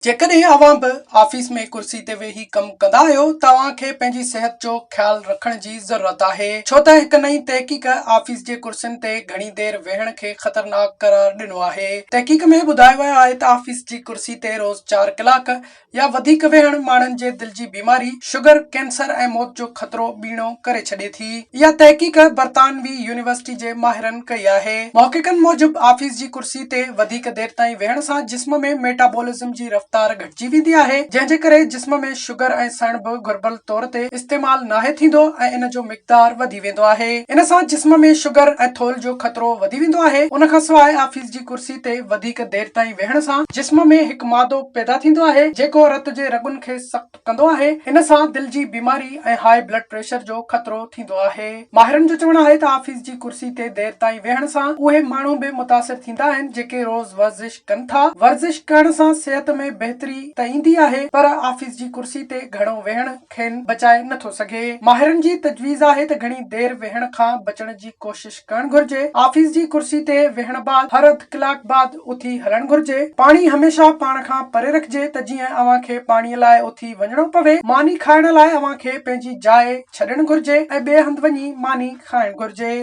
जेकॾहिं अवां बि ऑफिस में कुर्सी ते वेही कम कंदा आहियो, तव्हांखे पंहिंजी सिहत जो ख्याल रखण जी ज़रूरत आहे। छो त हिक नई तहक़ीक़ ऑफिस जे कुर्सियुनि ते घणी देर वेहण खे ख़तरनाक करार ॾिनो आहे। तहक़ीक़ में ॿुधायो वियो आहे त ऑफिस जी कुर्सी ते रोज़ 4 कलाक या वधीक वेहण माण्हुनि जे दिल जी बीमारी, शुगर, कैंसर ऐं मौत जो ख़तरो ॿीणो करे छॾे थी। इहा तहक़ीक़ बरतानवी यूनिवर्सिटी जे माहिरनि कई आहे। मुहक़िक़नि मूजिब ऑफिस जी कुर्सी ते वधीक देर ताईं वेहण सां जिस्म में मेटाबॉलिज़म जी रफ़्तार घटिजी वेंदी आहे, जंहिंजे करे जिस्म में शुगर ऐं सण बि घुर्बल तौर ते इस्तेमाल नाहे थींदो ऐं इन जो मिक़दार वधी वेंदो आहे। इन सां जिस्म में शुगर ऐं थोल जो ख़तरो वधी वेंदो आहे। उन खां सवाइ ऑफिस जी कुर्सी ते वधीक देर ताईं वेहण सां जिस्म में हिकु मादो पैदा थींदो आहे जेको रत जे रगुनि खे सख़्तु कंदो आहे। इन सां दिल जी बीमारी ऐं हाई ब्लड प्रेशर जो ख़तरो थींदो आहे। माहिरनि जो चवणु आहे त ऑफिस जी कुर्सी ते देर ताईं वेहण सां उहे माण्हू बि मुतासिर थींदा आहिनि जेके रोज़ वर्ज़िश कनि था। वर्ज़िश करण सां सिहत में बहितरी त ईंदी आहे, पर ऑफिस जी कुर्सी ते घणो वेहण खेनि बचाए नथो सघे। माहिरनि जी तजवीज़ आहे त घणी देर वेहण खां बचण जी कोशिश करणु घुर्जे। ऑफिस जी कुर्सी ते वेहण बाद हर अधु कलाक बाद उथी हलणु घुर्जे। पाणी हमेशा पाण खां परे रखिजे त जीअं अव्हां खे पाणीअ लाइ उथी वञणो पवे। मानी खाइण लाइ अव्हां खे पंहिंजी जाइ छॾणु घुर्जे ऐं ॿिए हंधि वञी मानी खाइणु घुर्जे।